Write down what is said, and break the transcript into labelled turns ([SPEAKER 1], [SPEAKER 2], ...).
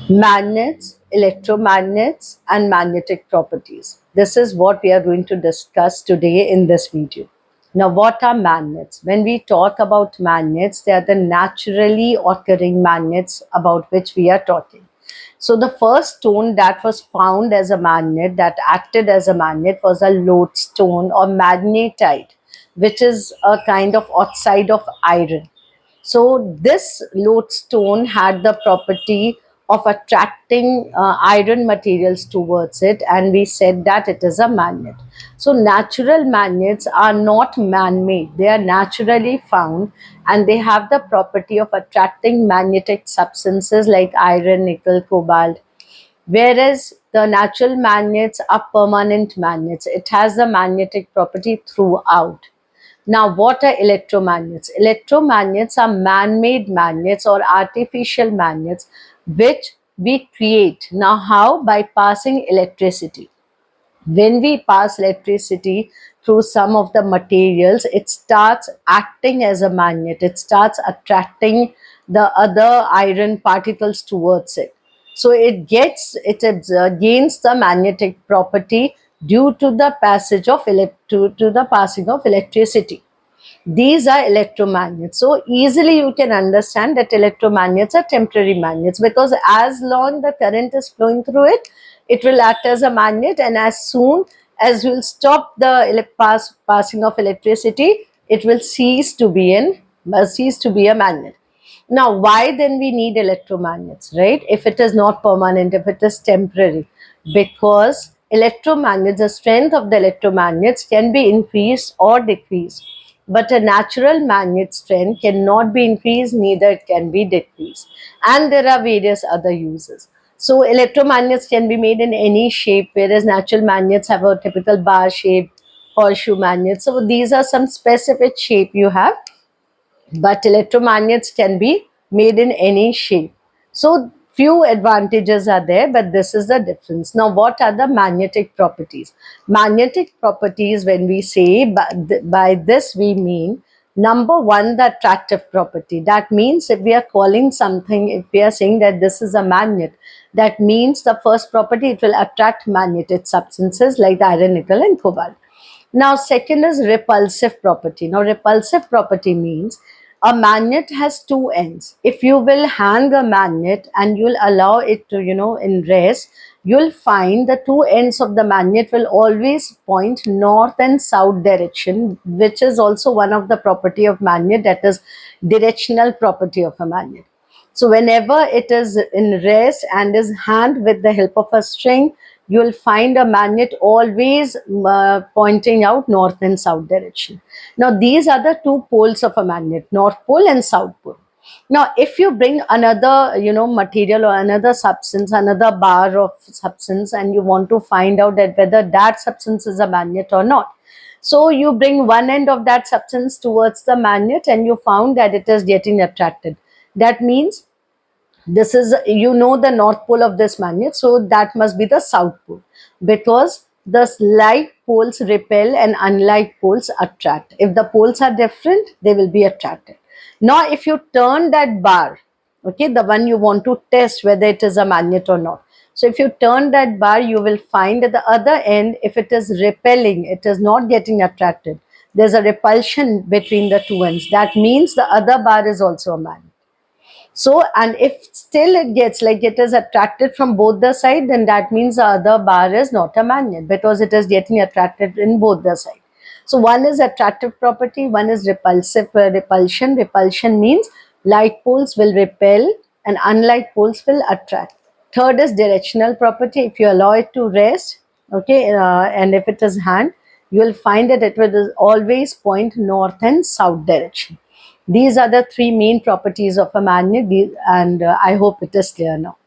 [SPEAKER 1] Magnets, electromagnets, and magnetic properties. This is what we are going to discuss today in this video. Now, what are magnets? When we talk about magnets, they are the naturally occurring magnets about which we are talking. So, the first stone that was found as a magnet, that acted as a magnet, was a lodestone or magnetite, which is a kind of oxide of iron. So this lodestone had the property of attracting iron materials towards it, and we said that it is a magnet. So natural magnets are not man-made, they are naturally found, and they have the property of attracting magnetic substances like iron, nickel, cobalt. Whereas the natural magnets are permanent magnets, it has the magnetic property throughout. Now, what are electromagnets? Electromagnets are man-made magnets or artificial magnets which we create. Now, how? By passing electricity. When we pass electricity through some of the materials, it starts acting as a magnet. It starts attracting the other iron particles towards it. So it gains the magnetic property due to the passage of to the passing of electricity. These are electromagnets. So easily you can understand that electromagnets are temporary magnets, because as long the current is flowing through it, it will act as a magnet, and as soon as you will stop the passing of electricity, it will cease to be a magnet. Now, why then we need electromagnets, right? If it is not permanent, if it is temporary, because electromagnets, the strength of the electromagnets can be increased or decreased. But a natural magnet strength cannot be increased, neither it can be decreased. And there are various other uses. So electromagnets can be made in any shape, whereas natural magnets have a typical bar shape, horseshoe magnets. So these are some specific shape you have, but electromagnets can be made in any shape. So few advantages are there, but this is the difference. Now, what are the magnetic properties? Magnetic properties, when we say, by this we mean, number one, the attractive property. That means if we are calling something, if we are saying that this is a magnet, that means the first property, it will attract magnetic substances like the iron, nickel, and cobalt. Now, second is repulsive property. Now, repulsive property means a magnet has two ends. If you will hang a magnet and you'll allow it to, in rest, you'll find the two ends of the magnet will always point north and south direction, which is also one of the property of magnet, that is directional property of a magnet. So whenever it is in rest and is hanged with the help of a string, you will find a magnet always pointing out north and south direction. Now these are the two poles of a magnet, north pole and south pole. Now if you bring another material or another substance, another bar of substance, and you want to find out that whether that substance is a magnet or not, so you bring one end of that substance towards the magnet and you found that it is getting attracted. That means this is, the north pole of this magnet, so that must be the south pole, because the like poles repel and unlike poles attract. If the poles are different, they will be attracted. Now if you turn that bar, okay, the one you want to test whether it is a magnet or not, so if you turn that bar, you will find at the other end, if it is repelling, it is not getting attracted, there's a repulsion between the two ends. That means the other bar is also a magnet. So, and if still it gets like it is attracted from both the side, then that means the other bar is not a magnet, because it is getting attracted in both the side. So one is attractive property, one is repulsion. Repulsion means like poles will repel and unlike poles will attract. Third is directional property. If you allow it to rest, okay, and if it is hand, you will find that it will always point north and south direction. These are the three main properties of a magnet, and I hope it is clear now.